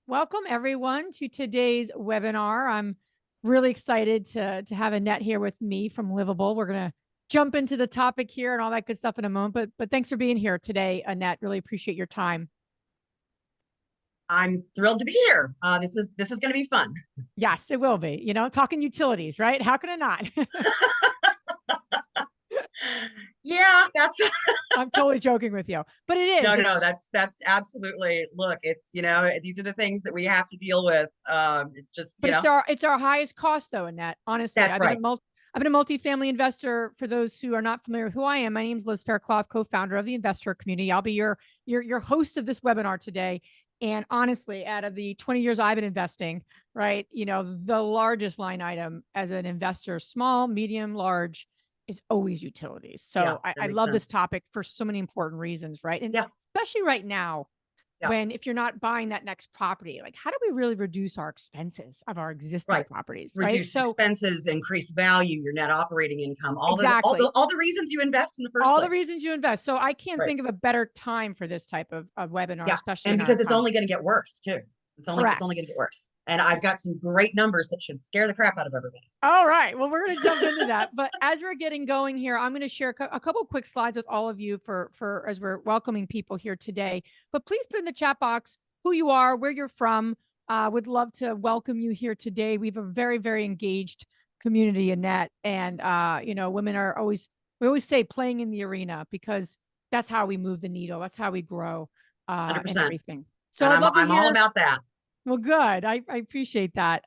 Welcome everyone to today's webinar. I'm really excited to have Annette here with me from Livable. We're going to jump into the topic here and all that good stuff in a moment, but thanks for being here today, Annette. Really appreciate your time. I'm thrilled to be here. This is going to be fun. Yes, it will be. Talking utilities, right? How can it not? Yeah, that's I'm totally joking with you, but it is. no, It's that's absolutely. Look, it's these are the things that we have to deal with. It's just But it's our highest cost though, Annette. Honestly, that's right. I've been a multifamily investor. For those who are not familiar with who I am, my name is Liz Fairclough, co-founder of the investor community. I'll be your host of this webinar today. And honestly, out of the 20 years I've been investing, right, the largest line item as an investor, small, medium, large, is always utilities. Yeah, So I, that I makes love this sense. topic for so many important reasons, right? And Yeah, especially right now, yeah, if you're not buying that next property, like how do we really reduce our expenses of our existing right. properties, right? Reduce So expenses, increase value, your net operating income, all the all exactly, the all the reasons you invest in the first all the place. reasons you invest. So I can't Right. think of a better time for this type of webinar, Yeah, especially and in our because it's economy. only going to get worse too. It's only Correct. going to get worse. And I've got some great numbers that should scare the crap out of everybody. All right. Well, we're going to jump into that. But as we're getting going here, I'm going to share a couple of quick slides with all of you for as we're welcoming people here today. But please put in the chat box who you are, where you're from. Would love to welcome you here today. We have a very, very engaged community, Annette. And, women are we always say playing in the arena because that's how we move the needle. That's how we grow and 100%. everything. So And I'd I'm love to I'm all hear. about that. Well, good. I appreciate that.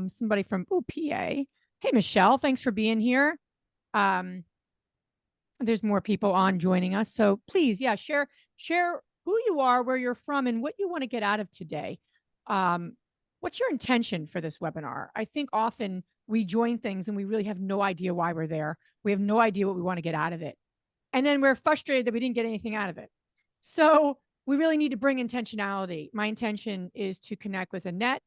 Somebody from PA. Hey, Michelle, thanks for being here. Um, there's more people on joining us, so please, yeah, share who you are, where you're from, and what you want to get out of today. Um, what's your intention for this webinar? I think often we join things and we really have no idea why we're there. We have no idea what we want to get out of it, and then we're frustrated that we didn't get anything out of it. So we really need to bring intentionality. My intention is to connect with Annette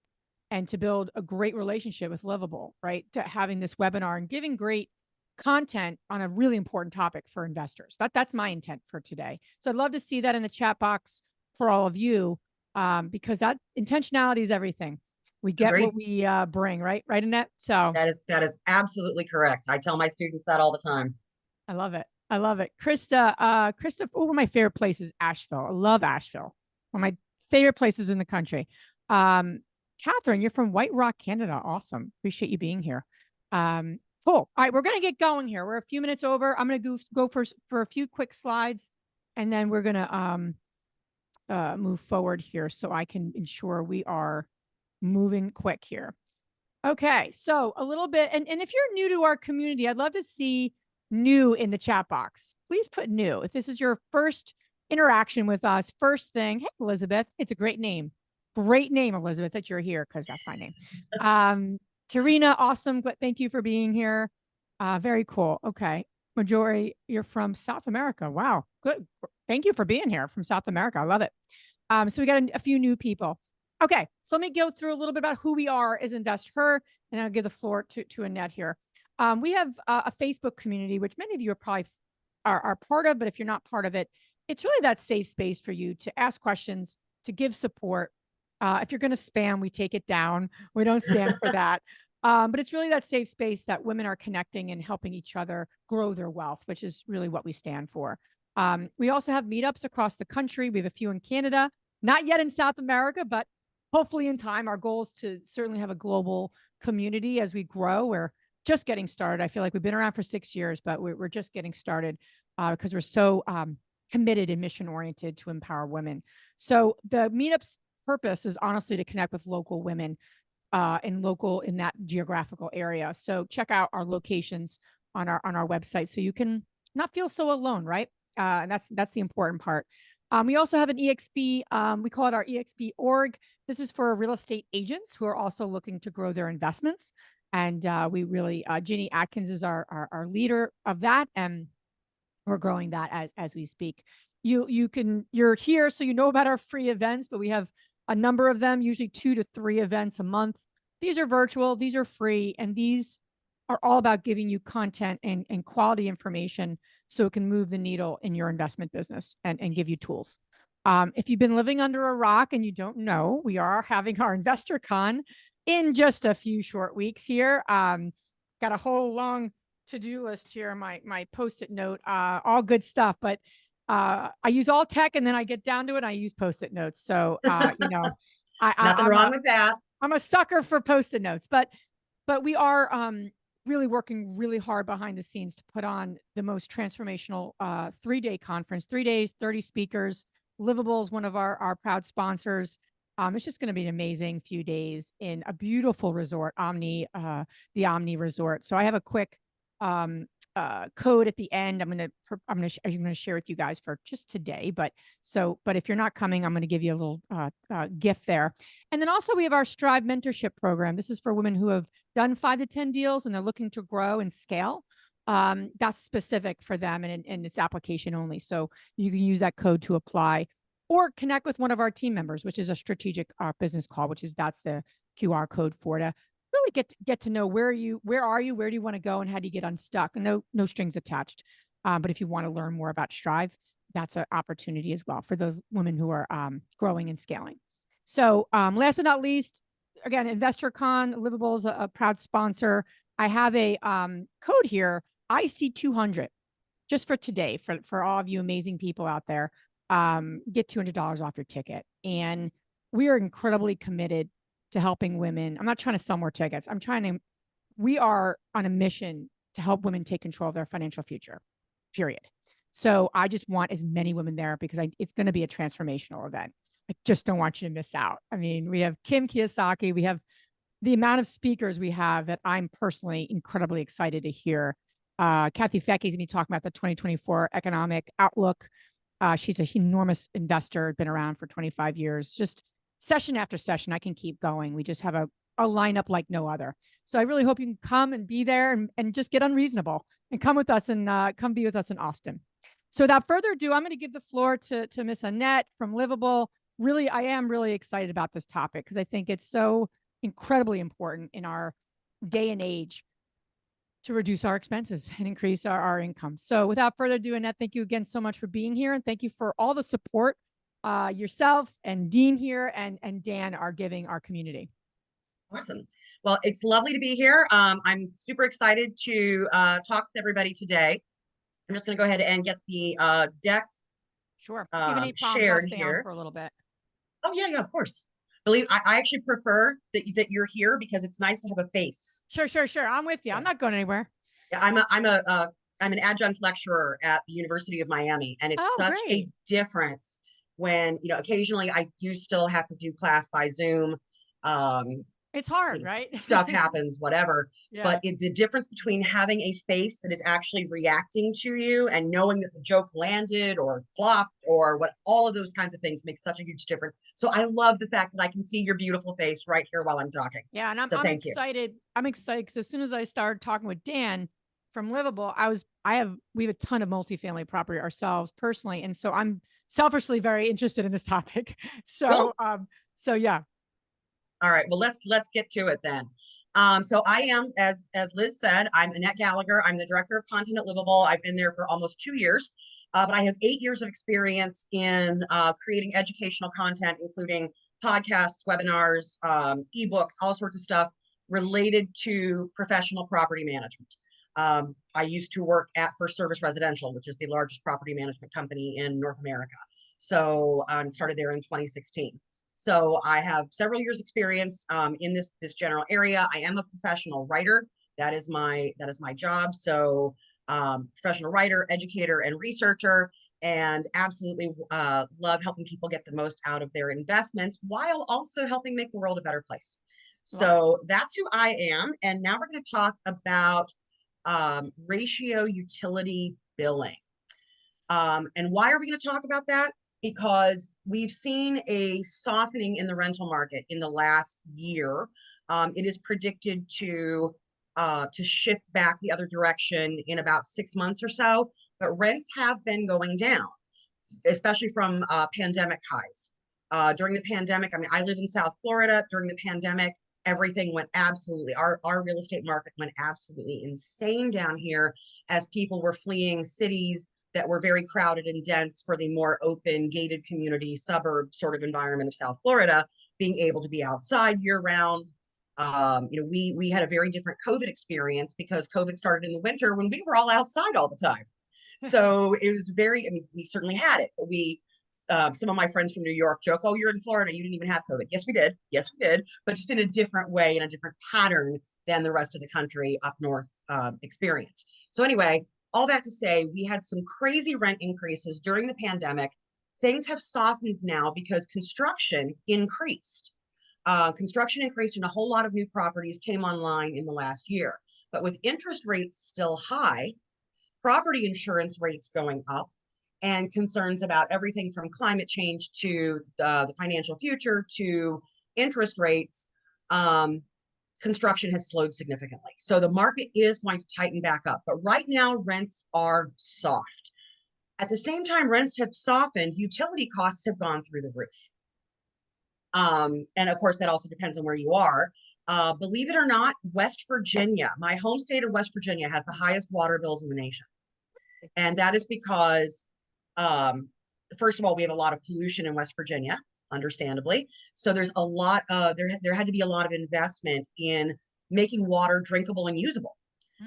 and to build a great relationship with Livable, right? To having this webinar and giving great content on a really important topic for investors. That's my intent for today. So I'd love to see that in the chat box for all of you, because that intentionality is everything. We get what Agreed. we bring, right? Right, Annette? So That is absolutely correct. I tell my students that all the time. I love it. I love it. Krista, one of my favorite places, Asheville. I love Asheville. One of my favorite places in the country. Catherine, you're from White Rock, Canada. Awesome. Appreciate you being here. Cool. All right, we're going to get going here. We're a few minutes over. I'm going to go for a few quick slides, and then we're going to move forward here so I can ensure we are moving quick here. Okay, so a little bit, and if you're new to our community, I'd love to see new in the chat box. Please put new. If this is your first interaction with us, first thing, hey, Elizabeth, it's a great name. Great name, Elizabeth, that you're here, because that's my name. Tarina, awesome. Thank you for being here. Very cool. Okay. Majority, you're from South America. Wow, good. Thank you for being here from South America. I love it. So we got a few new people. Okay, so let me go through a little bit about who we are as InvestHer, and I'll give the floor to Annette here. We have a Facebook community, which many of you are probably are part of, but if you're not part of it, it's really that safe space for you to ask questions, to give support. If you're going to spam, we take it down. We don't stand for that. But it's really that safe space that women are connecting and helping each other grow their wealth, which is really what we stand for. We also have meetups across the country. We have a few in Canada, not yet in South America, but hopefully in time. Our goal is to certainly have a global community as we grow. We're just getting started. I feel like we've been around for 6 years, but we're just getting started because we're so committed and mission oriented to empower women. So the meetups purpose is honestly to connect with local women in that geographical area. So check out our locations on our website so you can not feel so alone, right? And that's the important part. We also have an EXP. We call it our EXP org. This is for real estate agents who are also looking to grow their investments. And we really, Ginny Atkins is our leader of that, and we're growing that as we speak. You're here so you know about our free events, but we have a number of them, usually 2 to 3 events a month. These are virtual, these are free, and these are all about giving you content and quality information so it can move the needle in your investment business and give you tools. If you've been living under a rock and you don't know, we are having our Investor Con in just a few short weeks here. Got a whole long to-do list here, my post-it note, all good stuff, but I use all tech and then I get down to it. I use post-it notes. So, Nothing wrong with that. I'm a sucker for post-it notes, but we are really working really hard behind the scenes to put on the most transformational 3-day conference, 3 days, 30 speakers. Livable is one of our proud sponsors. It's just going to be an amazing few days in a beautiful resort, the Omni Resort. So I have a quick code at the end. I'm going to share with you guys for just today. But if you're not coming, I'm going to give you a little gift there. And then also we have our Strive Mentorship Program. This is for women who have done 5 to 10 deals and they're looking to grow and scale. That's specific for them and it's application only. So you can use that code to apply or connect with one of our team members, which is a strategic business call, that's the QR code for to really get to know where are you, where do you want to go, and how do you get unstuck? No strings attached. But if you want to learn more about Strive, that's an opportunity as well for those women who are growing and scaling. So last but not least, again, InvestorCon, Livable is a proud sponsor. I have a code here, IC200, just for today, for all of you amazing people out there. Get $200 off your ticket. And we are incredibly committed to helping women. I'm not trying to sell more tickets. We are on a mission to help women take control of their financial future, period. So I just want as many women there because it's going to be a transformational event. I just don't want you to miss out. I mean, we have Kim Kiyosaki. We have the amount of speakers we have that I'm personally incredibly excited to hear. Kathy Fekke is going to be talking about the 2024 economic outlook. She's an enormous investor, been around for 25 years. Just session after session, I can keep going. We just have a lineup like no other. So I really hope you can come and be there and just get unreasonable and come with us and come be with us in Austin. So without further ado, I'm going to give the floor to Miss Annette from Livable. Really, I am really excited about this topic because I think it's so incredibly important in our day and age to reduce our expenses and increase our income. So without further ado, Annette, thank you again so much for being here. And thank you for all the support yourself and Dean here and Dan are giving our community. Awesome. Well, it's lovely to be here. I'm super excited to talk with everybody today. I'm just going to go ahead and get the deck Sure. If you have any problems, shared I'll stay here on for a little bit. Oh yeah, of course. I actually prefer that you're here because it's nice to have a face. Sure. I'm with you. Yeah. I'm not going anywhere. Yeah, I'm an adjunct lecturer at the University of Miami, and it's such a difference when, occasionally I do still have to do class by Zoom. It's hard, right? Stuff happens, whatever. Yeah. But the difference between having a face that is actually reacting to you and knowing that the joke landed or flopped or what, all of those kinds of things make such a huge difference. So I love the fact that I can see your beautiful face right here while I'm talking. Yeah, and I'm excited. I'm excited because as soon as I started talking with Dan from Livable, we have a ton of multifamily property ourselves personally, and so I'm selfishly very interested in this topic. So, cool. So yeah. All right, well, let's get to it then. So I am, as Liz said, I'm Annette Gallagher. I'm the director of content at Livable. I've been there for almost 2 years, but I have 8 years of experience in creating educational content, including podcasts, webinars, ebooks, all sorts of stuff related to professional property management. I used to work at First Service Residential, which is the largest property management company in North America. So I started there in 2016. So I have several years experience in this general area. I am a professional writer. That is my job. So professional writer, educator, and researcher, and absolutely love helping people get the most out of their investments while also helping make the world a better place. So that's who I am. And now we're going to talk about ratio utility billing. And why are we going to talk about that? Because we've seen a softening in the rental market in the last year. It is predicted to shift back the other direction in about 6 months or so, but rents have been going down, especially from pandemic highs. During the pandemic, I mean, I live in South Florida. During the pandemic, everything went absolutely, our real estate market went absolutely insane down here as people were fleeing cities that were very crowded and dense for the more open, gated community, suburb sort of environment of South Florida, being able to be outside year round. We had a very different COVID experience because COVID started in the winter when we were all outside all the time. So it was very, I mean, we certainly had it, but some of my friends from New York joke, oh, you're in Florida, you didn't even have COVID. Yes, we did. Yes, we did. But just in a different way, in a different pattern than the rest of the country up north experienced. So anyway, all that to say, we had some crazy rent increases during the pandemic. Things have softened now because construction increased. Construction increased and a whole lot of new properties came online in the last year. But with interest rates still high, property insurance rates going up, and concerns about everything from climate change to the financial future to interest rates, construction has slowed significantly. So the market is going to tighten back up. But right now, rents are soft. At the same time, rents have softened, utility costs have gone through the roof. And of course, that also depends on where you are. Believe it or not, West Virginia, my home state of West Virginia, has the highest water bills in the nation. And that is because, first of all, we have a lot of pollution in West Virginia, understandably. So there's a lot of, there had to be a lot of investment in making water drinkable and usable.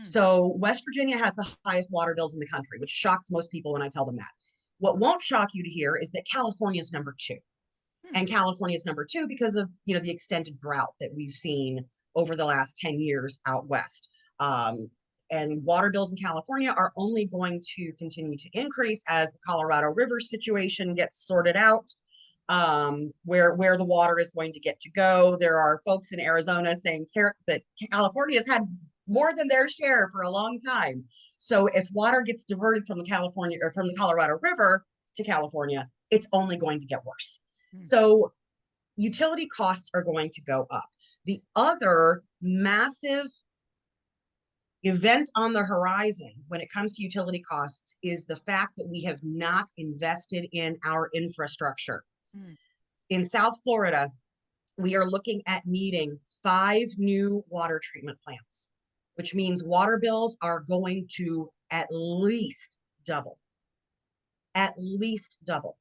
So West Virginia has the highest water bills in the country, which shocks most people when I tell them that. What won't shock you to hear is that California is number two. And California is number two because of, the extended drought that we've seen over the last 10 years out west. And water bills in California are only going to continue to increase as the Colorado River situation gets sorted out, where the water is going to get to go. There are folks in Arizona saying that California has had more than their share for a long time. So if water gets diverted from the Colorado River to California, it's only going to get worse. So utility costs are going to go up. The other massive event on the horizon when it comes to utility costs is the fact that we have not invested in our infrastructure. In South Florida, we are looking at needing 5 new water treatment plants, which means water bills are going to at least double. At least double.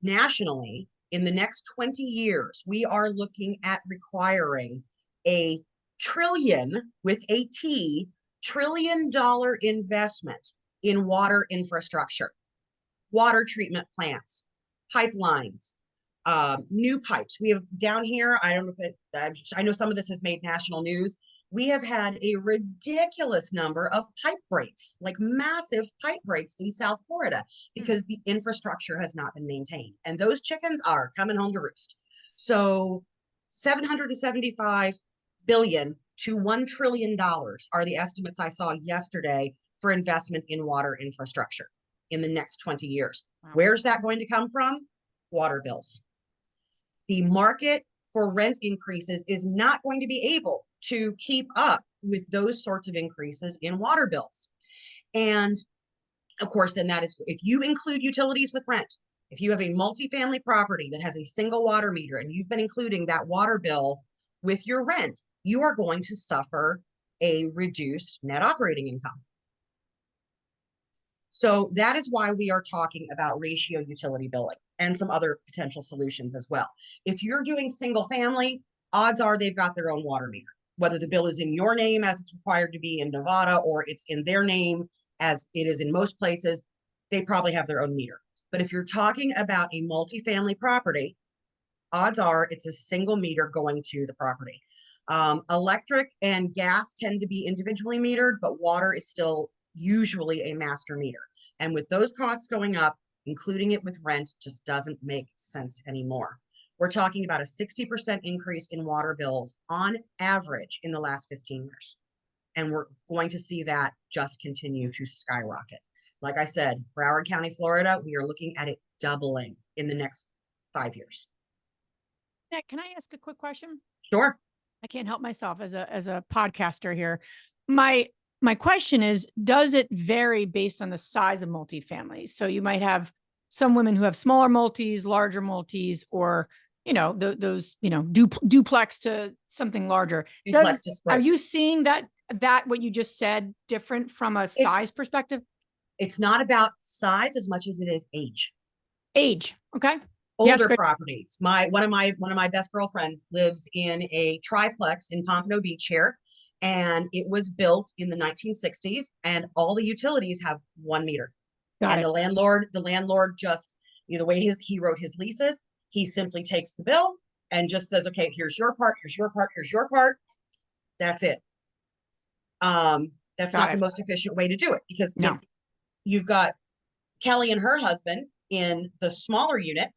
Nationally, in the next 20 years, we are looking at requiring a trillion, with a T, $1 trillion investment in water infrastructure, water treatment plants, pipelines, new pipes. We have down here, I don't know if I know some of this has made national news. We have had a ridiculous number of pipe breaks, like massive pipe breaks in South Florida because the infrastructure has not been maintained. And those chickens are coming home to roost. So 775 billion to $1 trillion are the estimates I saw yesterday for investment in water infrastructure in the next 20 years. Wow. Where's that going to come from? Water bills. The market for rent increases is not going to be able to keep up with those sorts of increases in water bills. And of course, then that is, if you include utilities with rent, if you have a multifamily property that has a single water meter and you've been including that water bill with your rent, you are going to suffer a reduced net operating income. So that is why we are talking about ratio utility billing and some other potential solutions as well. If you're doing single family, odds are they've got their own water meter, whether the bill is in your name as it's required to be in Nevada or it's in their name as it is in most places, they probably have their own meter. But if you're talking about a multifamily property, odds are it's a single meter going to the property. Electric and gas tend to be individually metered, but water is still usually a master meter. And with those costs going up, including it with rent just doesn't make sense anymore. We're talking about a 60% increase in water bills on average in the last 15 years. And we're going to see that just continue to skyrocket. Like I said, Broward County, Florida, we are looking at it doubling in the next 5 years. Can I ask a quick question? Sure. I can't help myself as a podcaster here. My question is, does it vary based on the size of multifamilies? So you might have some women who have smaller multis, larger multis, or, those, duplex to something larger. Are you seeing that what you just said different from a size perspective? It's not about size as much as it is age. Age. Okay. Yeah, it's Older great. properties. One of my best girlfriends lives in a triplex in Pompano Beach here, and it was built in the 1960s, and all the utilities have 1 meter. Got And it. the landlord just, the way he wrote his leases, he simply takes the bill and just says, okay, here's your part, here's your part, here's your part. That's it. That's Got not the it. most efficient way to do it, because No. you've got Kelly and her husband in the smaller unit.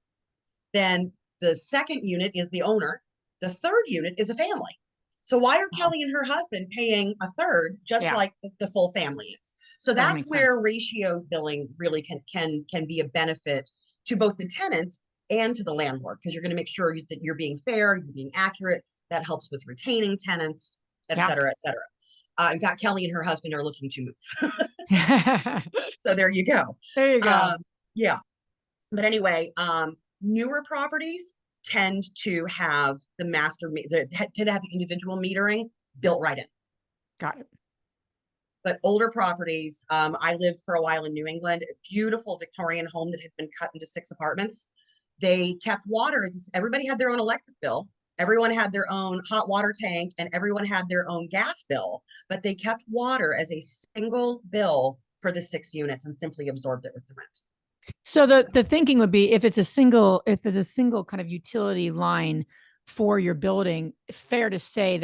Then the second unit is the owner. The third unit is a family. So why are Wow. Kelly and her husband paying a third, just Yeah. like the full family is? So Doesn't that's make sense. where ratio billing really can be a benefit to both the tenant and to the landlord, because you're going to make sure that you're being fair, you're being accurate. That helps with retaining tenants, et Yeah. cetera, et cetera. In fact, Kelly and her husband are looking to move. There So there you go. you go. Yeah. But anyway, newer properties tend to have tend to have the individual metering built right in. Got it. But older properties, I lived for a while in New England, a beautiful Victorian home that had been cut into 6 apartments. They kept water as everybody had their own electric bill. Everyone had their own hot water tank, and everyone had their own gas bill, but they kept water as a single bill for the 6 units and simply absorbed it with the rent. So the thinking would be if it's a single kind of utility line for your building, fair to say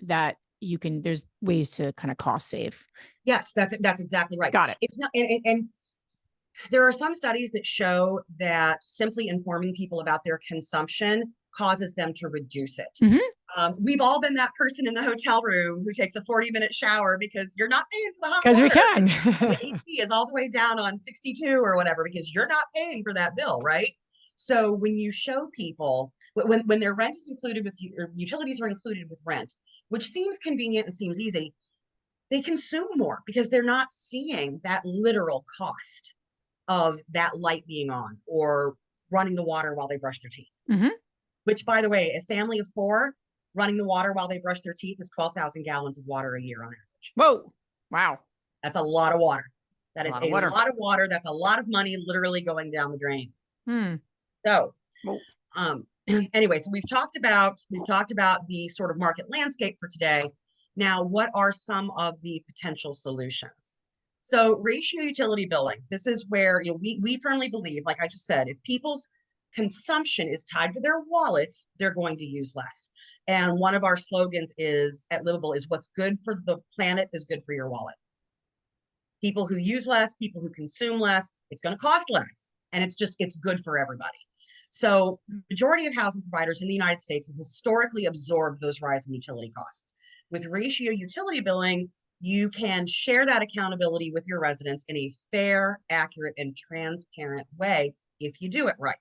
that you can there's ways to kind of cost save. Yes, that's exactly right. Got it. It's not, and there are some studies that show that simply informing people about their consumption causes them to reduce it. Mm-hmm. We've all been that person in the hotel room who takes a 40-minute shower because you're not paying for the hot Because we water. can. And the AC is all the way down on 62 or whatever because you're not paying for that bill, right? So when you show people, when their rent is included with or utilities are included with rent, which seems convenient and seems easy, they consume more because they're not seeing that literal cost of that light being on or running the water while they brush their teeth. Mm-hmm. Which, by the way, a family of 4 running the water while they brush their teeth is 12,000 gallons of water a year on average. Whoa. Wow. That's a lot of water. That A is lot of a water. lot of water. That's a lot of money literally going down the drain. Hmm. So, Whoa. anyway, so we've talked about the sort of market landscape for today. Now, what are some of the potential solutions? So, ratio utility billing. This is where we firmly believe, like I just said, if people's consumption is tied to their wallets, they're going to use less. And one of our slogans is at Livable is what's good for the planet is good for your wallet. People who use less, people who consume less, it's going to cost less. And it's good for everybody. So majority of housing providers in the United States have historically absorbed those rising utility costs. With ratio utility billing, you can share that accountability with your residents in a fair, accurate, and transparent way if you do it right.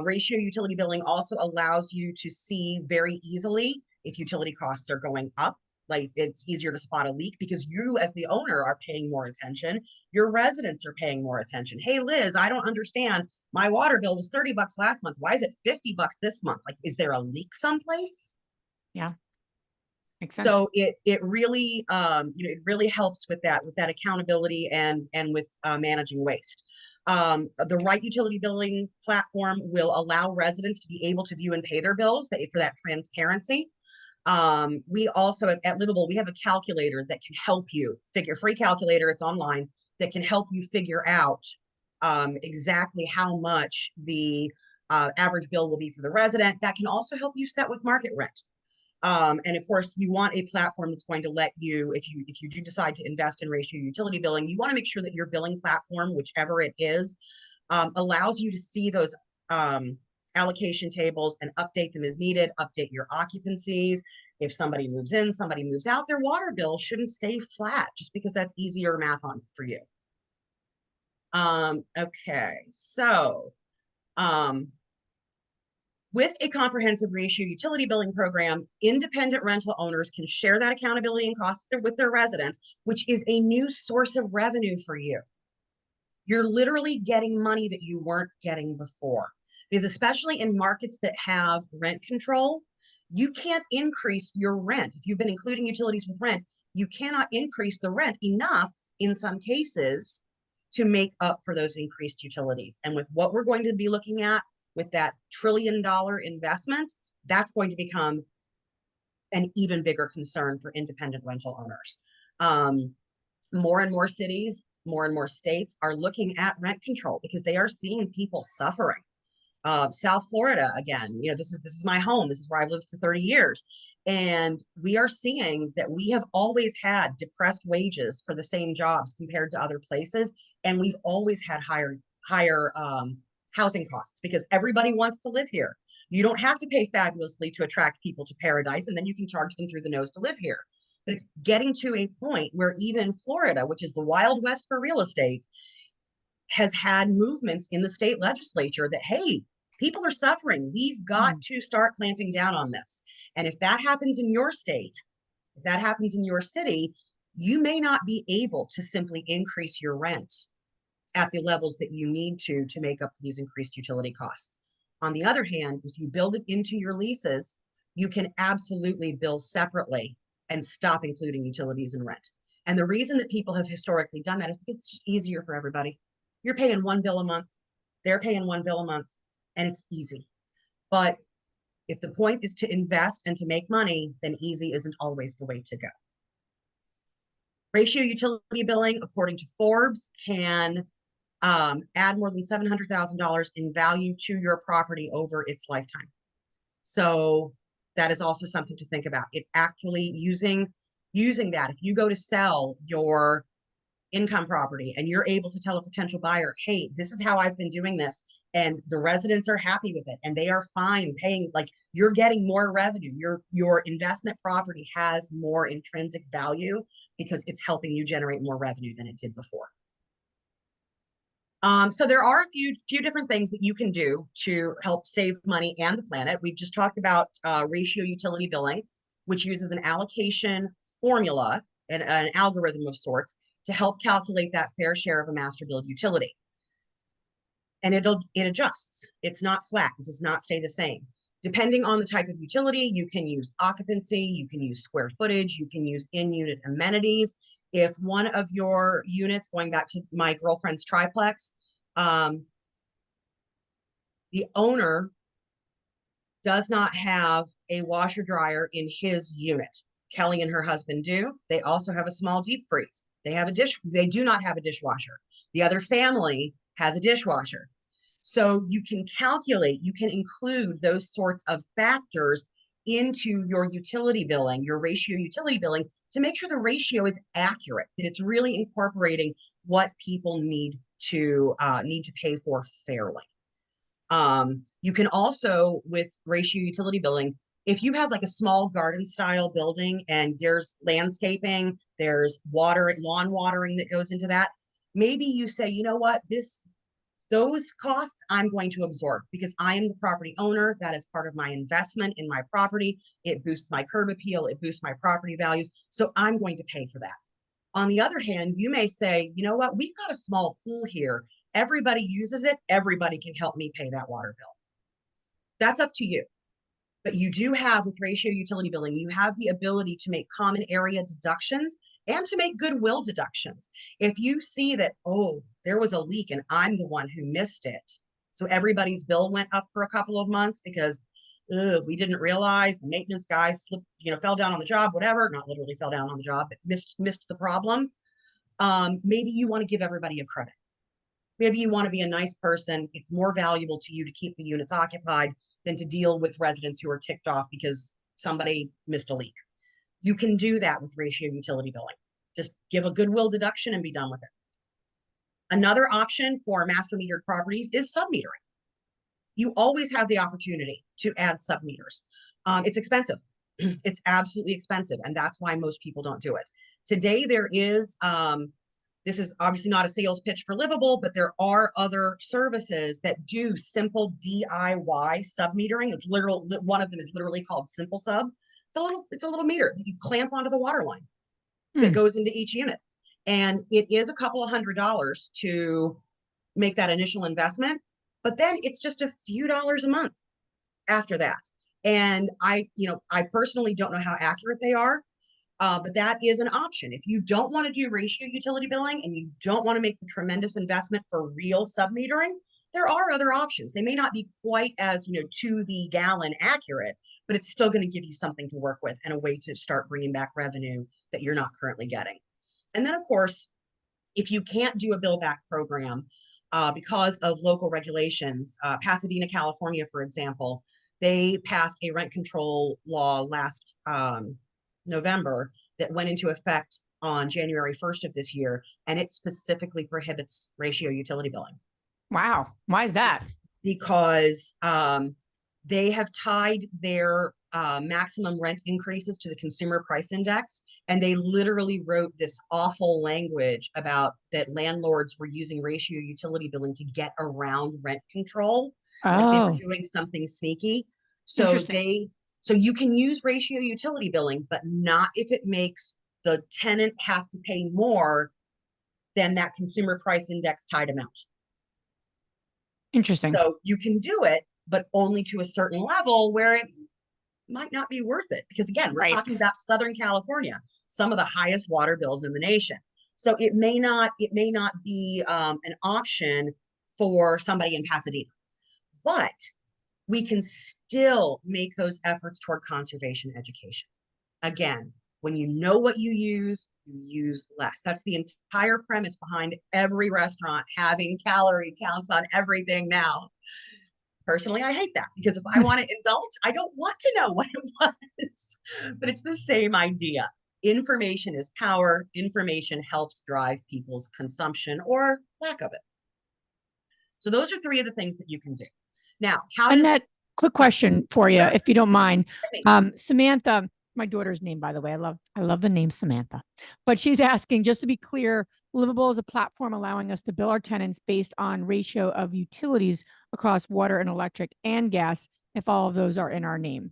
Ratio utility billing also allows you to see very easily if utility costs are going up. Like it's easier to spot a leak because you as the owner are paying more attention. Your residents are paying more attention. Hey, Liz, I don't understand. My water bill was $30 last month. Why is it $50 this month? Like, is there a leak someplace? Yeah. Makes sense. So it really it really helps with that accountability and with managing waste. The right utility billing platform will allow residents to be able to view and pay their bills for that transparency. We also at Livable, we have a calculator that can help you figure, free calculator, it's online, that can help you figure out exactly how much the average bill will be for the resident. That can also help you set with market rent. And of course, you want a platform that's going to let you, if you do decide to invest in ratio utility billing, you want to make sure that your billing platform, whichever it is, allows you to see those allocation tables and update them as needed, update your occupancies. If somebody moves in, somebody moves out, their water bill shouldn't stay flat just because that's easier math on for you. Okay, so with a comprehensive ratio utility billing program, independent rental owners can share that accountability and costs with their residents, which is a new source of revenue for you. You're literally getting money that you weren't getting before. Because especially in markets that have rent control, you can't increase your rent. If you've been including utilities with rent, you cannot increase the rent enough in some cases to make up for those increased utilities. And with what we're going to be looking at with that $1 trillion investment, that's going to become an even bigger concern for independent rental owners. More and more cities, more and more states are looking at rent control because they are seeing people suffering. South Florida, again, this is my home. This is where I've lived for 30 years. And we are seeing that we have always had depressed wages for the same jobs compared to other places. And we've always had higher housing costs because everybody wants to live here. You don't have to pay fabulously to attract people to paradise, and then you can charge them through the nose to live here. But it's getting to a point where even Florida, which is the Wild West for real estate, has had movements in the state legislature that, hey, people are suffering. We've got to start clamping down on this. And if that happens in your state, if that happens in your city, you may not be able to simply increase your rent at the levels that you need to make up for these increased utility costs. On the other hand, if you build it into your leases, you can absolutely bill separately and stop including utilities and rent. And the reason that people have historically done that is because it's just easier for everybody. You're paying one bill a month, they're paying one bill a month, and it's easy. But if the point is to invest and to make money, then easy isn't always the way to go. Ratio utility billing, according to Forbes, can add more than $700,000 in value to your property over its lifetime. So that is also something to think about. It actually using that. If you go to sell your income property and you're able to tell a potential buyer, hey, this is how I've been doing this, and the residents are happy with it and they are fine paying, like, you're getting more revenue. Your investment property has more intrinsic value because it's helping you generate more revenue than it did before. So there are a few different things that you can do to help save money and the planet. We've just talked about ratio utility billing, which uses an allocation formula and an algorithm of sorts to help calculate that fair share of a master billed utility. And it adjusts. It's not flat. It does not stay the same. Depending on the type of utility, you can use occupancy, you can use square footage, you can use in-unit amenities. If one of your units, going back to my girlfriend's triplex, the owner does not have a washer dryer in his unit. Kelly and her husband do. They also have a small deep freeze. They do not have a dishwasher. The other family has a dishwasher. So you can include those sorts of factors into your utility billing, your ratio utility billing, to make sure the ratio is accurate, that it's really incorporating what people need to pay for fairly. You can also, with ratio utility billing, if you have like a small garden style building and there's landscaping, there's lawn watering that goes into that, maybe you say, you know what, those costs I'm going to absorb because I am the property owner. That is part of my investment in my property. It boosts my curb appeal. It boosts my property values. So I'm going to pay for that. On the other hand, you may say, you know what, we've got a small pool here. Everybody uses it. Everybody can help me pay that water bill. That's up to you. But you do have, with ratio utility billing, you have the ability to make common area deductions and to make goodwill deductions. If you see that, oh, there was a leak and I'm the one who missed it, so everybody's bill went up for a couple of months because we didn't realize the maintenance guy slipped, fell down on the job, whatever, not literally fell down on the job, but missed the problem. Maybe you want to give everybody a credit. Maybe you want to be a nice person. It's more valuable to you to keep the units occupied than to deal with residents who are ticked off because somebody missed a leak. You can do that with ratio utility billing. Just give a goodwill deduction and be done with it. Another option for master metered properties is submetering. You always have the opportunity to add submeters. It's expensive. It's absolutely expensive. And that's why most people don't do it. Today, there is, this is obviously not a sales pitch for Livable, but there are other services that do simple DIY submetering. It's literal. One of them is literally called Simple Sub. It's a little meter that you clamp onto the water line that goes into each unit. And it is a couple of $100s to make that initial investment, but then it's just a few dollars a month after that. And I personally don't know how accurate they are. But that is an option. If you don't want to do ratio utility billing and you don't want to make the tremendous investment for real submetering, there are other options. They may not be quite as, to the gallon accurate, but it's still going to give you something to work with and a way to start bringing back revenue that you're not currently getting. And then, of course, if you can't do a bill back program because of local regulations, Pasadena, California, for example, they passed a rent control law last November that went into effect on January 1st of this year, and it specifically prohibits ratio utility billing. Wow. Why is that? Because they have tied their maximum rent increases to the consumer price index. And they literally wrote this awful language about that landlords were using ratio utility billing to get around rent control, like they were Oh, doing something sneaky. So interesting. so you can use ratio utility billing, but not if it makes the tenant have to pay more than that consumer price index tied amount. Interesting. So you can do it, but only to a certain level where it might not be worth it. Because again, we're Right. talking about Southern California, some of the highest water bills in the nation. So it may not be an option for somebody in Pasadena, but we can still make those efforts toward conservation education. Again, when you know what you use less. That's the entire premise behind every restaurant having calorie counts on everything now. Personally, I hate that because if I want to indulge, I don't want to know what it was. But it's the same idea. Information is power. Information helps drive people's consumption or lack of it. So those are three of the things that you can do. Now, how does Annette, quick question for you, sure, if you don't mind. me. Samantha, my daughter's name, by the way, I love the name Samantha, but she's asking, just to be clear, Livable is a platform allowing us to bill our tenants based on ratio of utilities across water and electric and gas, if all of those are in our name.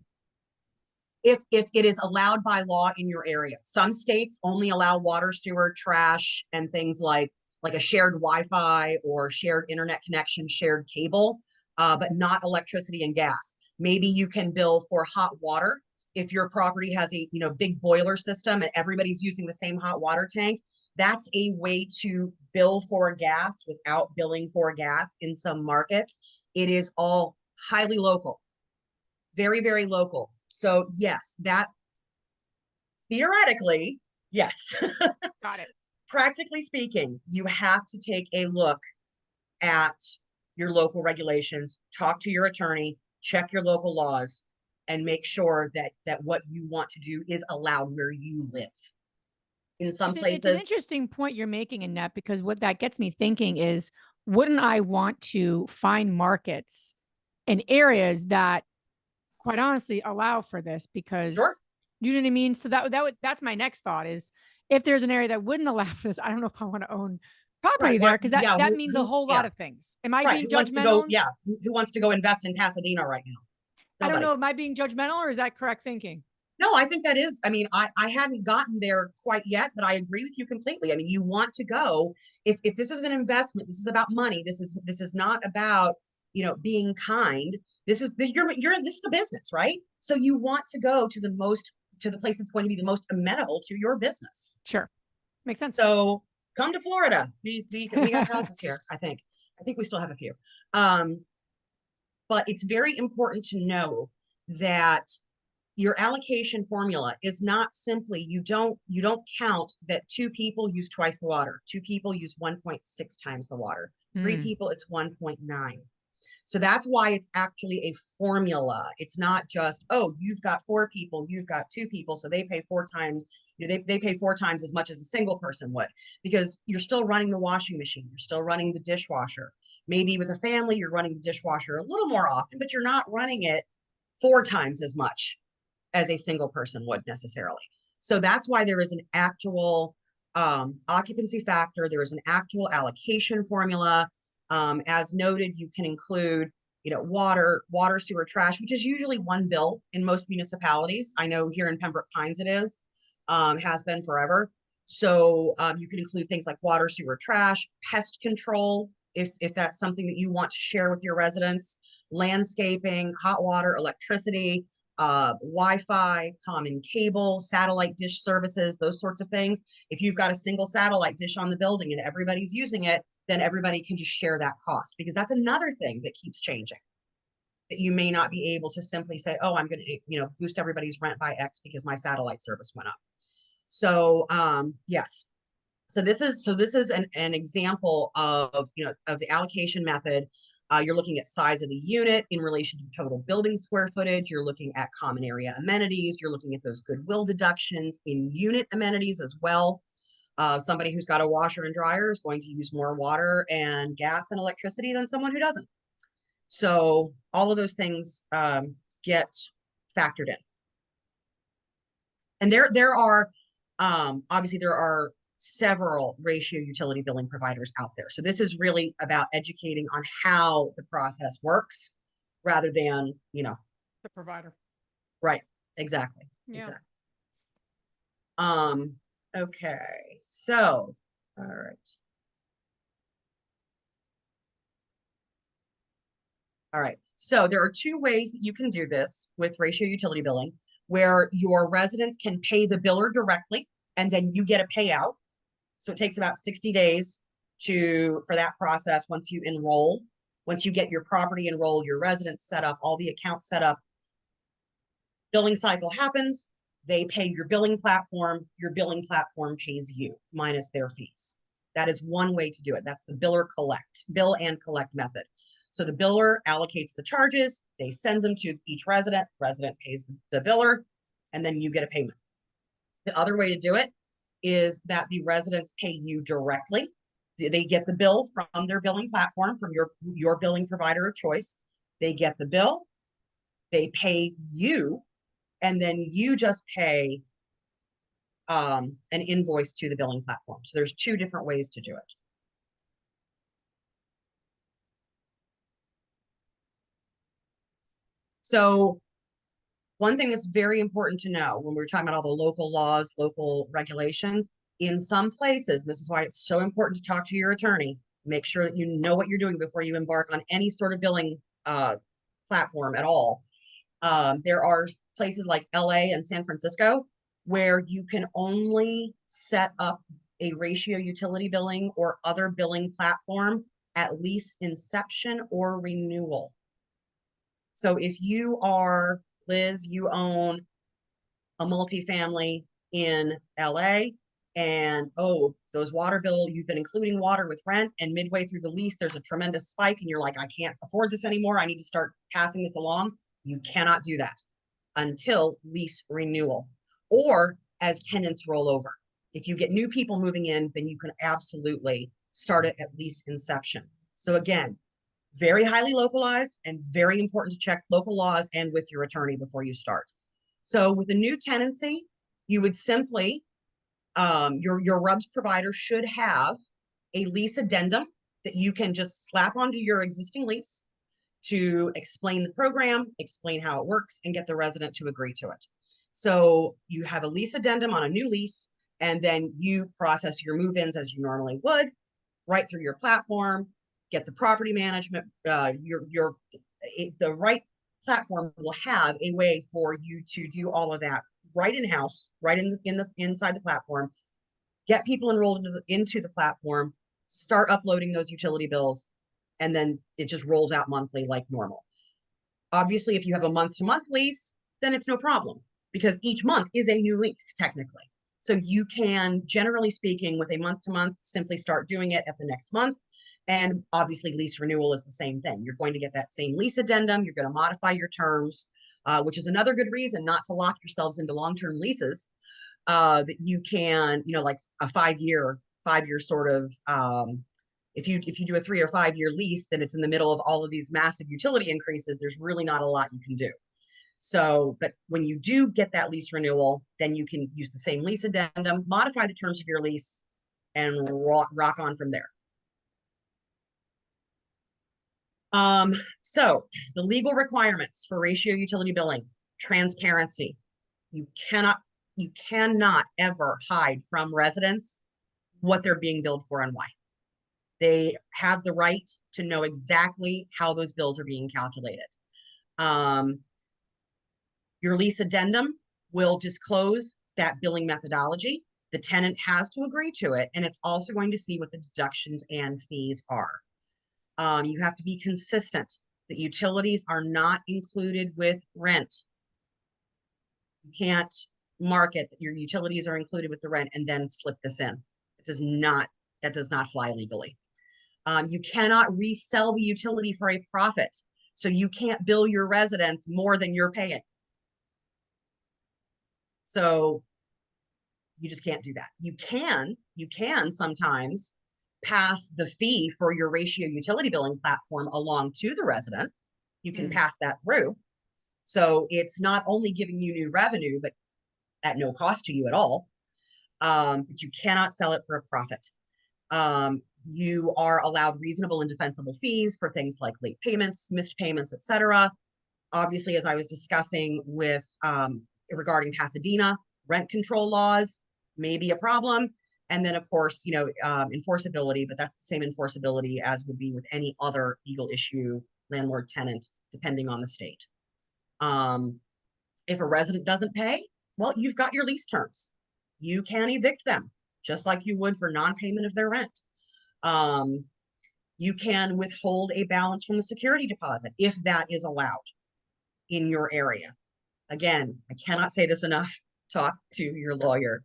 If it is allowed by law in your area. Some states only allow water, sewer, trash, and things like a shared Wi-Fi or shared internet connection, shared cable, but not electricity and gas. Maybe you can bill for hot water if your property has a big boiler system and everybody's using the same hot water tank. That's a way to bill for gas without billing for gas in some markets. It is all highly local, very, very local. So yes, that theoretically, yes. Got it. Practically speaking, you have to take a look at your local regulations, talk to your attorney, check your local laws, and make sure that what you want to do is allowed where you live. In some It's an places, interesting point you're making, Annette, because what that gets me thinking is, wouldn't I want to find markets and areas that, quite honestly, allow for this? sure, Because, do you know what I mean? So that's my next thought is, if there's an area that wouldn't allow for this, I don't know if I want to own right, property there, what, because yeah, that means a whole yeah, lot of things. Am I right. being Who wants to go? judgmental? Yeah, who wants to go invest in Pasadena right now? I don't Nobody. know. Am I being judgmental, or is that correct thinking? No, I think that is, I mean, I hadn't gotten there quite yet, but I agree with you completely. I mean, you want to go, if this is an investment, this is about money. This is not about, being kind. This is this is a business, right? So you want to go to the place that's going to be the most amenable to your business. Sure. Makes sense. So come to Florida. We got houses here, I think. I think we still have a few. But it's very important to know that your allocation formula is not simply, you don't count that two people use twice the water, two people use 1.6 times the water, three Mm. people it's 1.9. So that's why it's actually a formula. It's not just, oh, you've got four people, you've got two people, so they pay four times, they pay four times as much as a single person would, because you're still running the washing machine, you're still running the dishwasher. Maybe with a family, you're running the dishwasher a little more often, but you're not running it four times as much as a single person would necessarily. So that's why there is an actual occupancy factor. There is an actual allocation formula. As noted, you can include, water, sewer, trash, which is usually one bill in most municipalities. I know here in Pembroke Pines it is, has been forever. So you can include things like water, sewer, trash, pest control, if that's something that you want to share with your residents, landscaping, hot water, electricity, Wi-Fi, common cable, satellite dish services, those sorts of things. If you've got a single satellite dish on the building and everybody's using it, then everybody can just share that cost, because that's another thing that keeps changing. That you may not be able to simply say, oh, I'm going to, boost everybody's rent by X because my satellite service went up. So yes. So this is an example of, of the allocation method. You're looking at size of the unit in relation to the total building square footage. You're looking at common area amenities. You're looking at those goodwill deductions in unit amenities as well. Somebody who's got a washer and dryer is going to use more water and gas and electricity than someone who doesn't. So all of those things get factored in. And there are obviously there are several ratio utility billing providers out there. So this is really about educating on how the process works rather than, The provider. right. Exactly. Yeah. Exactly. Okay. So, all right. All right. So there are two ways that you can do this with ratio utility billing, where your residents can pay the biller directly and then you get a payout. So it takes about 60 days for that process. Once you enroll, once you get your property enrolled, your residents set up, all the accounts set up, billing cycle happens, they pay your billing platform pays you minus their fees. That is one way to do it. That's the bill and collect method. So the biller allocates the charges, they send them to each resident pays the biller, and then you get a payment. The other way to do it is that the residents pay you directly. They get the bill from their billing platform, from your billing provider of choice. They get the bill, they pay you, and then you just pay an invoice to the billing platform. So there's two different ways to do it. So one thing that's very important to know when we're talking about all the local laws, local regulations, in some places, this is why it's so important to talk to your attorney, make sure that you know what you're doing before you embark on any sort of billing platform at all. There are places like LA and San Francisco where you can only set up a ratio utility billing or other billing platform at lease inception or renewal. So if you are, Liz, you own a multifamily in LA, and those water bill, you've been including water with rent, and midway through the lease, there's a tremendous spike, and you're like, I can't afford this anymore. I need to start passing this along. You cannot do that until lease renewal or as tenants roll over. If you get new people moving in, then you can absolutely start it at lease inception. So again, very highly localized and very important to check local laws and with your attorney before you start. So with a new tenancy, you would simply, your RUBS provider should have a lease addendum that you can just slap onto your existing lease to explain the program, explain how it works, and get the resident to agree to it. So you have a lease addendum on a new lease, and then you process your move-ins as you normally would, right through your platform, get the property management, the right platform will have a way for you to do all of that right in-house, right inside the platform, get people enrolled into the platform, start uploading those utility bills, and then it just rolls out monthly like normal. Obviously, if you have a month-to-month lease, then it's no problem because each month is a new lease technically. So you can, generally speaking, with a month-to-month, simply start doing it at the next month. And obviously, lease renewal is the same thing. You're going to get that same lease addendum. You're going to modify your terms, which is another good reason not to lock yourselves into long-term leases. That you can, like a five-year sort of, if you do a 3 or 5 year lease and it's in the middle of all of these massive utility increases, there's really not a lot you can do. So, but when you do get that lease renewal, then you can use the same lease addendum, modify the terms of your lease, and rock on from there. So the legal requirements for ratio utility billing: transparency. You cannot ever hide from residents what they're being billed for and why. They have the right to know exactly how those bills are being calculated. Your lease addendum will disclose that billing methodology. The tenant has to agree to it, and it's also going to see what the deductions and fees are. You have to be consistent. The utilities are not included with rent. You can't market that your utilities are included with the rent and then slip this in. That does not fly legally. You cannot resell the utility for a profit. So you can't bill your residents more than you're paying. So you just can't do that. You can sometimes pass the fee for your ratio utility billing platform along to the resident. You can pass that through. So it's not only giving you new revenue, but at no cost to you at all. But you cannot sell it for a profit. You are allowed reasonable and defensible fees for things like late payments, missed payments, etc. Obviously, as I was discussing with regarding Pasadena, rent control laws may be a problem. And then, of course, enforceability, but that's the same enforceability as would be with any other legal issue, landlord tenant, depending on the state. If a resident doesn't pay, well, you've got your lease terms. You can evict them, just like you would for non-payment of their rent. You can withhold a balance from the security deposit if that is allowed in your area. Again, I cannot say this enough. Talk to your lawyer.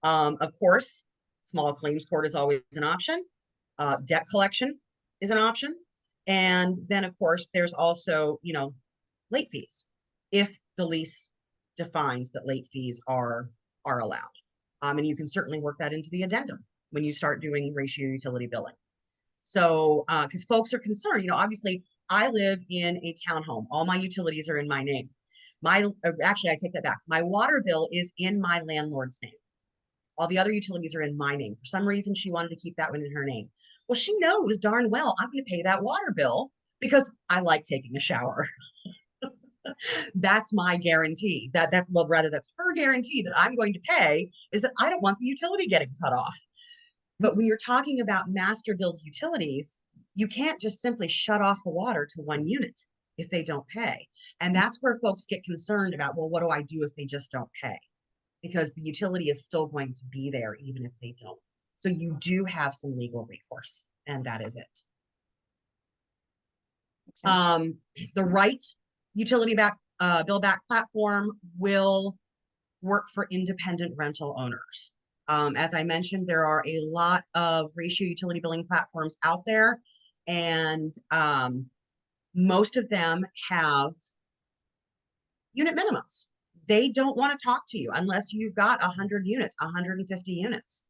Of course, small claims court is always an option. Debt collection is an option. And then, of course, there's also, late fees if the lease defines that late fees are allowed. And you can certainly work that into the addendum when you start doing ratio utility billing. So, because folks are concerned, obviously I live in a townhome. All my utilities are in my name. Actually, I take that back. My water bill is in my landlord's name. All the other utilities are in my name. For some reason, she wanted to keep that one in her name. Well, she knows darn well I'm going to pay that water bill because I like taking a shower. That's my guarantee. That's her guarantee that I'm going to pay, is that I don't want the utility getting cut off. But when you're talking about master billed utilities, you can't just simply shut off the water to one unit if they don't pay. And that's where folks get concerned about, well, what do I do if they just don't pay? Because the utility is still going to be there even if they don't. So you do have some legal recourse, and that is it. The right utility bill back platform will work for independent rental owners. As I mentioned, there are a lot of ratio utility billing platforms out there, and most of them have unit minimums. They don't want to talk to you unless you've got 100 units, 150 units.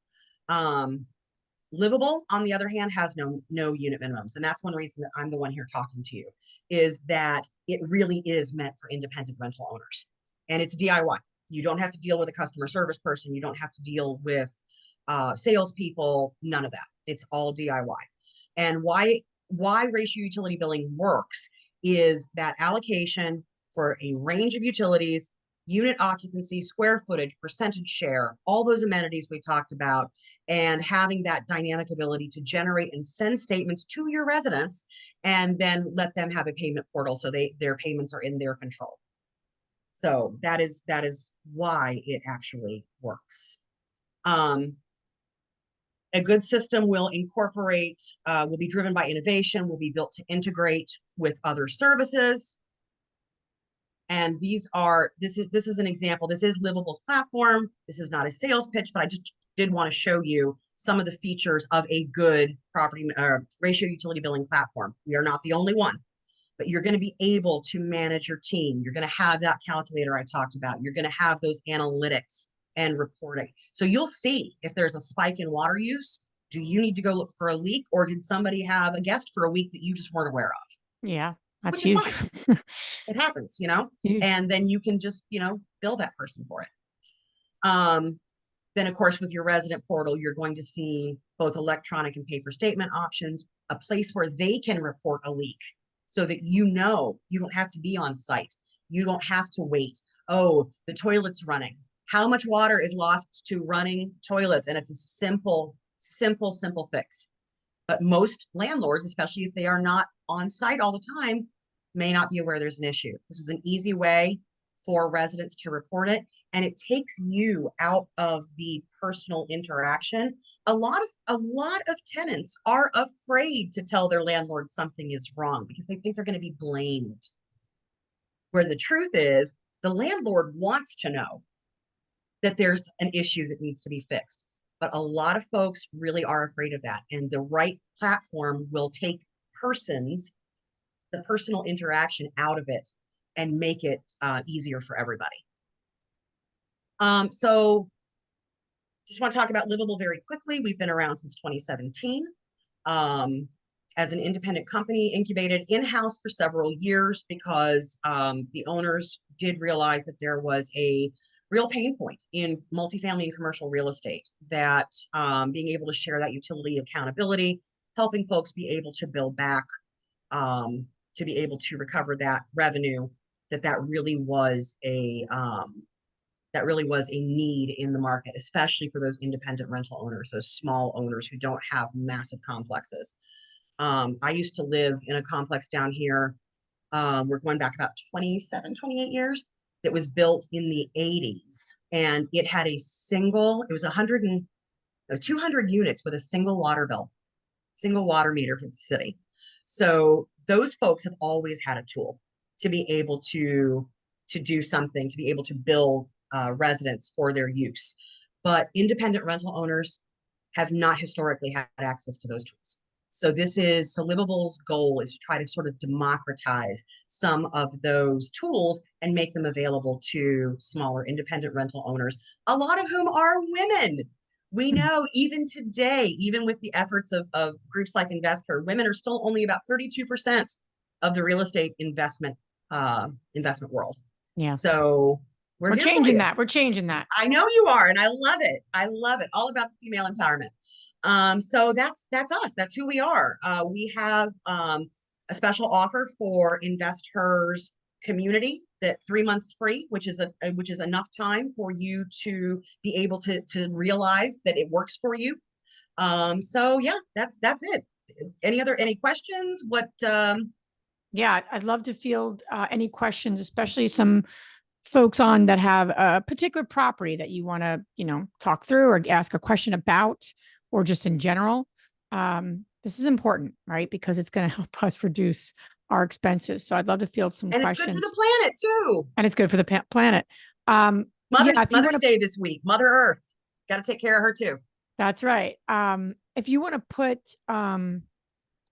Livable, on the other hand, has no unit minimums. And that's one reason that I'm the one here talking to you, is that it really is meant for independent rental owners. And it's DIY. You don't have to deal with a customer service person. You don't have to deal with salespeople, none of that. It's all DIY. And why ratio utility billing works is that allocation for a range of utilities, unit occupancy, square footage, percentage share, all those amenities we talked about, and having that dynamic ability to generate and send statements to your residents and then let them have a payment portal so their payments are in their control. So that is why it actually works. A good system will be driven by innovation, will be built to integrate with other services. And this is an example. This is Livable's platform. This is not a sales pitch, but I just did want to show you some of the features of a good property ratio utility billing platform. We are not the only one, but you're going to be able to manage your team. You're going to have that calculator I talked about. You're going to have those analytics and reporting. So you'll see if there's a spike in water use. Do you need to go look for a leak, or did somebody have a guest for a week that you just weren't aware of? Yeah, that's Which is huge. fine. It happens, Huge. and then you can just, bill that person for it. Then, of course, with your resident portal, you're going to see both electronic and paper statement options, a place where they can report a leak so that you don't have to be on site. You don't have to wait. Oh, the toilet's running. How much water is lost to running toilets? And it's a simple fix. But most landlords, especially if they are not on site all the time, may not be aware there's an issue. This is an easy way for residents to report it, and it takes you out of the personal interaction. A lot of tenants are afraid to tell their landlord something is wrong because they think they're going to be blamed. Where the truth is, the landlord wants to know that there's an issue that needs to be fixed. But a lot of folks really are afraid of that. And the right platform will take the personal interaction out of it and make it easier for everybody. So just want to talk about Livable very quickly. We've been around since 2017. As an independent company, incubated in-house for several years because the owners did realize that there was a real pain point in multifamily and commercial real estate, that being able to share that utility accountability, helping folks be able to build back, to be able to recover that revenue, that really was a need in the market, especially for those independent rental owners, those small owners who don't have massive complexes. I used to live in a complex down here. We're going back about 27, 28 years, that was built in the 80s. And it had it was 200 units with a single water bill, single water meter for the city. So those folks have always had a tool to be able to do something, to be able to bill residents for their use. But independent rental owners have not historically had access to those tools. So Livable's goal is to try to sort of democratize some of those tools and make them available to smaller independent rental owners, a lot of whom are women. We know even today, even with the efforts of groups like InvestHer, women are still only about 32% of the real estate investment world. Yeah. So we're here changing that. We're changing that. I know you are, and I love it. I love it. All about the female empowerment. So that's us. That's who we are. We have a special offer for InvestHer's community, that 3 months free, which is enough time for you to be able to realize that it works for you. So yeah, that's it. Any questions? Yeah, I'd love to field any questions, especially some folks on that have a particular property that you want to, talk through or ask a question about, or just in general. This is important, right? Because it's going to help us reduce our expenses. So I'd love to field some questions. And it's good for the planet too. And it's good for the planet. Mother's Day this week, Mother Earth. Got to take care of her too. That's right. If you want to put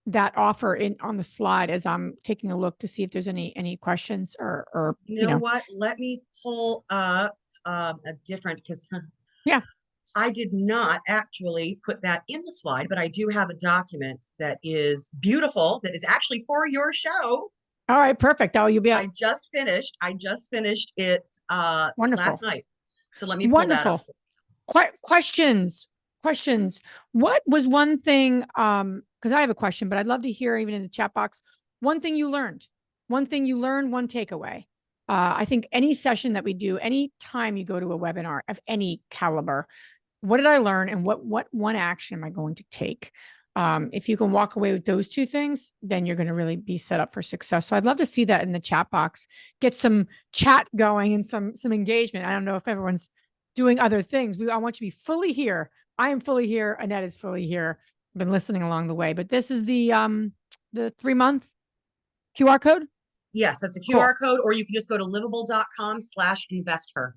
that offer in on the slide as I'm taking a look to see if there's any questions or you know what? Let me pull up a different, because yeah, I did not actually put that in the slide, but I do have a document that is beautiful, that is actually for your show. All right, perfect. Oh, you'll be. I just finished it Wonderful. last night. So let me pull that up. Questions. What was one thing? Because I have a question, but I'd love to hear, even in the chat box, one thing you learned, one takeaway. I think any session that we do, any time you go to a webinar of any caliber, what did I learn, and what one action am I going to take? If you can walk away with those two things, then you're going to really be set up for success. So I'd love to see that in the chat box, get some chat going and some engagement. I don't know if everyone's doing other things. I want you to be fully here. I am fully here. Annette is fully here. I've been listening along the way, but this is the 3-month QR code. Yes, that's a QR code, or you can just go to livable.com/investher.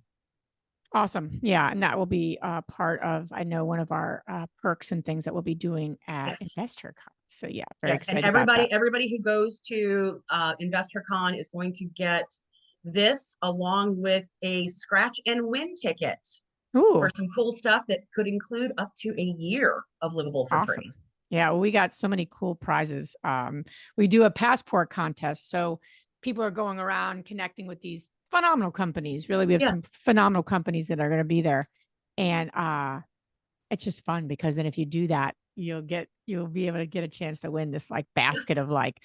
Awesome. Yeah. And that will be part of, I know, one of our perks and things that we'll be doing at InvestHer. So yeah, very excited. And everybody who goes to InvestHerCon is going to get this along with a scratch and win ticket. Ooh. For some cool stuff that could include up to a year of Livable for free. Yeah, well, we got so many cool prizes. We do a passport contest, so people are going around connecting with these phenomenal companies. Really, we have some phenomenal companies that are going to be there, and it's just fun because then if you do that, you'll be able to get a chance to win this like basket of like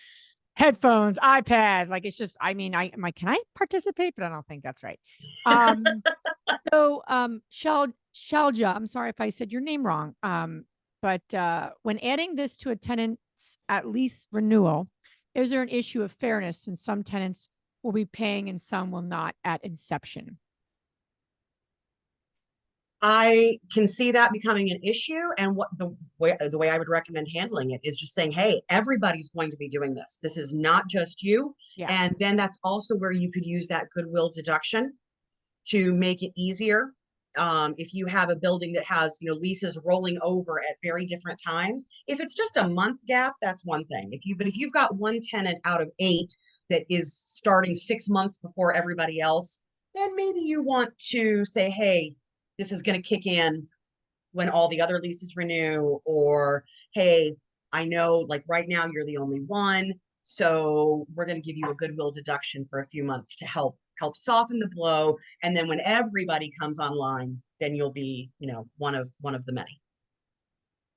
headphones, iPad. Like, it's just, I'm like, can I participate? But I don't think that's right. So, Shalja, I'm sorry if I said your name wrong. But when adding this to a tenant's at lease renewal, is there an issue of fairness since some tenants will be paying and some will not at inception? I can see that becoming an issue. And what the way I would recommend handling it is just saying, hey, everybody's going to be doing this. This is not just you. Yeah. And then that's also where you could use that goodwill deduction to make it easier. If you have a building that has, leases rolling over at very different times, if it's just a month gap, that's one thing. But if you've got one tenant out of 8 that is starting 6 months before everybody else, then maybe you want to say, hey, this is going to kick in when all the other leases renew, or hey, I know like right now you're the only one, so we're going to give you a goodwill deduction for a few months to help soften the blow, and then when everybody comes online, then you'll be, one of the many.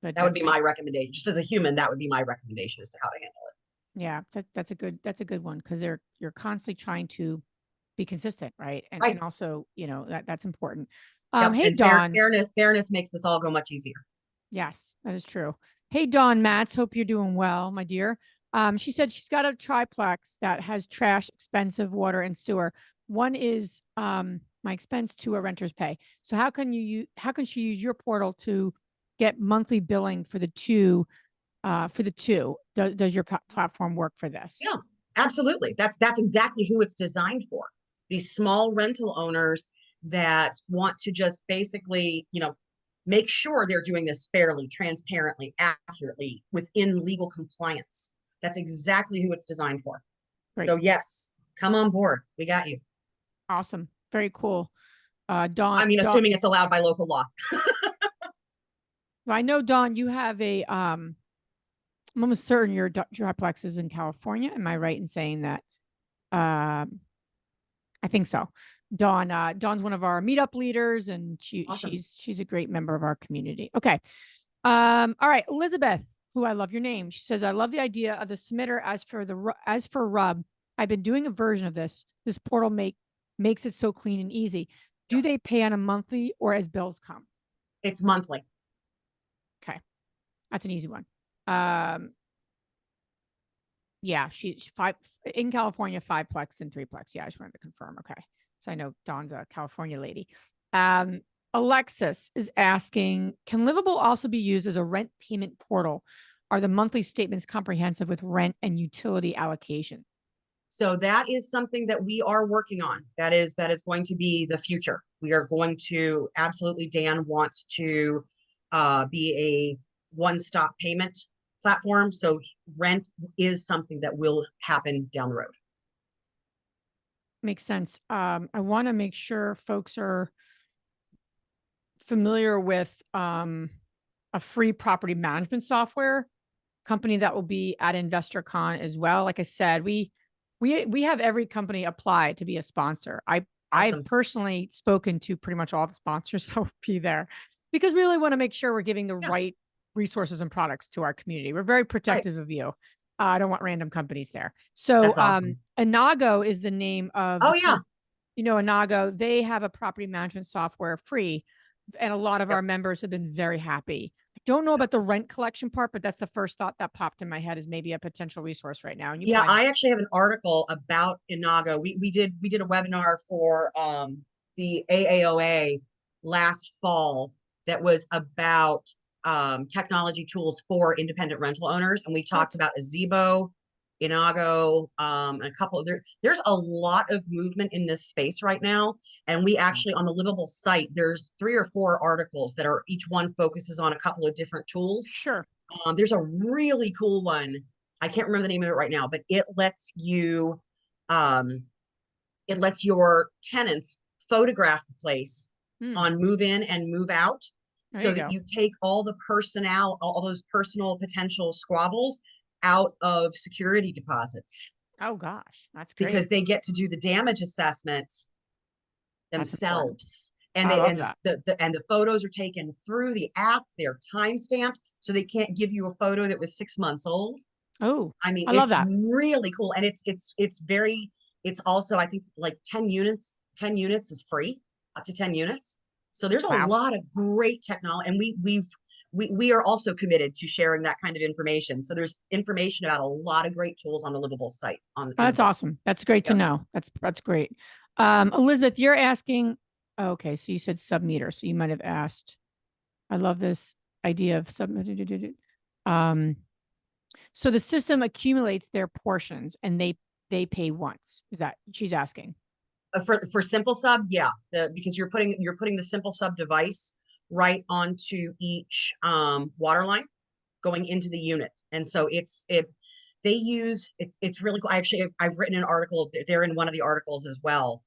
But That would be my recommendation. Just as a human, that would be my recommendation as to how to handle it. yeah, that's a good one, because you're constantly trying to be consistent, right? And Right. and also, that's important. Yep. Hey And Dawn. fairness makes this all go much easier. Yes, that is true. Hey Dawn Matz, hope you're doing well, my dear. She said she's got a triplex that has trash, expensive water, and sewer. One is my expense to a renter's pay. So how can she use your portal to get monthly billing for the two? Does your platform work for this? Yeah, absolutely. That's exactly who it's designed for. These small rental owners that want to just basically, make sure they're doing this fairly, transparently, accurately, within legal compliance. That's exactly who it's designed for. Great. So yes, come on board. We got you. Awesome. Very cool. I mean, assuming it's allowed by local law. I know, Dawn, you have I'm almost certain your triplex is in California. Am I right in saying that? I think so. Dawn's one of our meetup leaders, and Awesome. she's a great member of our community. Okay. All right, Elizabeth, who I love your name. She says, I love the idea of the submitter. As for Rub, I've been doing a version of this. This portal makes it so clean and easy. Do Yep. they pay on a monthly or as bills come? It's monthly. Okay. That's an easy one. Um, yeah, she's five in California, 5-plex and 3-plex. Yeah, I just wanted to confirm. Okay. So I know Dawn's a California lady. Um, Alexis is asking, can Livable also be used as a rent payment portal? Are the monthly statements comprehensive with rent and utility allocation? So that is something that we are working on. That is going to be the future. We are going to absolutely. Dan wants to be a one-stop payment platform. So rent is something that will happen down the road. Makes sense. I want to make sure folks are familiar with a free property management software company that will be at InvestorCon as well. Like I said, we have every company apply to be a sponsor. I've Awesome. personally spoken to pretty much all the sponsors that will be there, because we really want to make sure we're giving the Yeah. right resources and products to our community. We're very Right. protective of you. I don't want random companies there. So That's awesome. Inago is the name of Oh yeah. Inago. They have a property management software free, and a lot of Yep. our members have been very happy. I don't know Yep. about the rent collection part, but that's the first thought that popped in my head, is maybe a potential resource right now. And you Yeah, probably I actually have an article about Inago. We did a webinar for the AAOA last fall that was about technology tools for independent rental owners, and we talked correct. about Azebo, Inago, and a couple of there's a lot of movement in this space right now. And we actually, on the Livable site, there's 3 or 4 articles that are each one focuses on a couple of different tools. Sure. There's a really cool one. I can't remember the name of it right now, but um, it lets your tenants photograph the place Hmm. on move in and move out, There so you that go. you take all those personal potential squabbles out of security deposits, Oh gosh, that's great. because they get to do the damage assessments That's important. themselves. And I they love and that. the photos are taken through the app. They're time stamped, so they can't give you a photo that was 6 months old. Oh, I mean, I love it's that. really cool, and it's also, I think, like 10 units. 10 units is free, up to 10 units. So there's a Wow. lot of great technology, and we are also committed to sharing that kind of information. So there's information about a lot of great tools on the Livable site Oh, in the that's book. awesome. That's great to Yep. know. That's great. Elizabeth, you're asking, okay, so you said sub-meter. So you might have asked, I love this idea of sub. Um, so the system accumulates their portions and they pay once. Is that she's asking? For simple sub, yeah, because you're putting the simple sub device right onto each water line going into the unit, and so it's really cool. I've written an article. They're in one of the articles as well,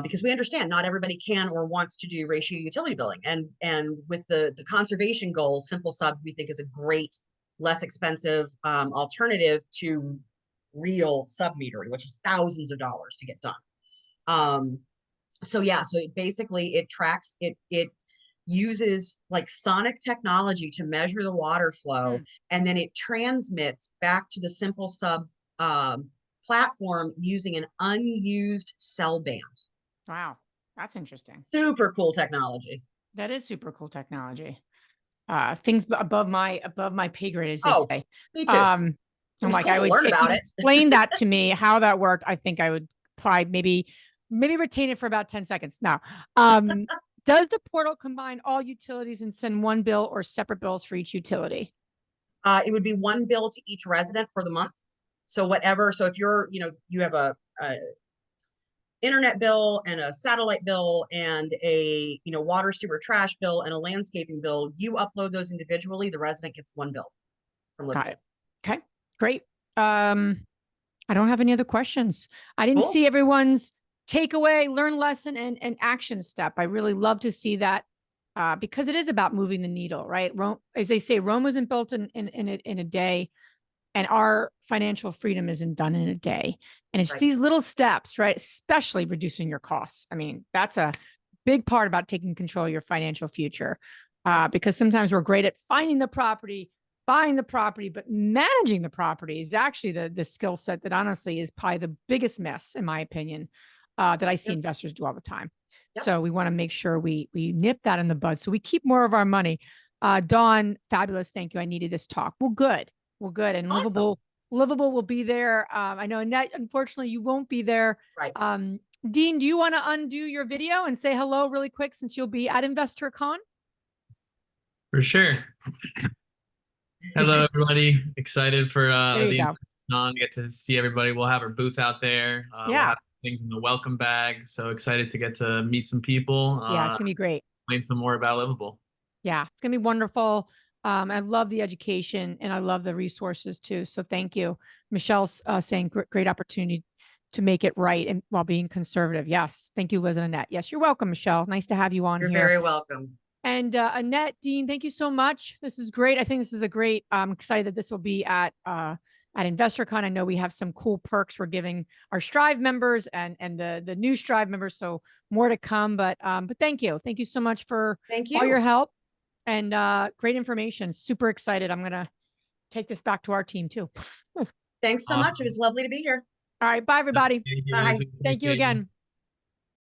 because we understand not everybody can or wants to do ratio utility billing, and with the conservation goal, simple sub we think is a great, less expensive alternative to real sub metering, which is thousands of dollars to get done. Um, so yeah, so it tracks it uses like sonic technology to measure the water flow, Hmm. and then it transmits back to the simple sub um, platform using an unused cell band. Wow, that's interesting. Super cool technology. That is super cool technology. Things above my pay grade, as they Oh, say. me too. Um, It I'm was like, cool I to would, learn if about you it. explained that to me, how that worked, I think I would probably maybe retain it for about 10 seconds. Now, does the portal combine all utilities and send one bill or separate bills for each utility? It would be one bill to each resident for the month. So whatever. So if you have a internet bill and a satellite bill and a water sewer trash bill and a landscaping bill, you upload those individually, the resident gets one bill from Got Livable. it. Okay, great. I don't have any other questions. I didn't Cool. see everyone's takeaway, learn lesson, and action step. I really love to see that, because it is about moving the needle, right? Rome, as they say, Rome wasn't built in a day, and our financial freedom isn't done in a day. And it's Right. these little steps, right? Especially reducing your costs. I mean, that's a big part about taking control of your financial future, because sometimes we're great at finding the property, buying the property, but managing the property is actually the skill set that honestly is probably the biggest mess, in my opinion, that I see Yep. investors do all the time. Yep. So we want to make sure we nip that in the bud so we keep more of our money. Dawn, fabulous. Thank you. I needed this talk. Well, good. Well, good. And Awesome. Livable will be there. I know, Annette, unfortunately, you won't be there. Right. Dean, do you want to undo your video and say hello really quick since you'll be at InvestorCon? For sure. Hello, everybody. Excited for There you the go. on get to see everybody. We'll have our booth out there. We'll Yeah. have things in the welcome bag. So excited to get to meet some people. Yeah, it's gonna be great. Explain some more about Livable. Yeah, it's gonna be wonderful. I love the education and I love the resources too. So thank you. Michelle's saying great opportunity to make it right and while being conservative. Yes. Thank you, Liz and Annette. Yes, you're welcome, Michelle. Nice to have you on You're here. very welcome. And Annette, Dean, thank you so much. This is great. I think this is a great. I'm excited that this will be at InvestorCon. I know we have some cool perks we're giving our Strive members and the new Strive members. So more to come. But thank you so much for Thank all your you. help and great information. Super excited. I'm gonna take this back to our team too. Thanks so much. It was lovely to be here. All right, bye everybody. Thank you. It was Bye. a great Thank you day. again.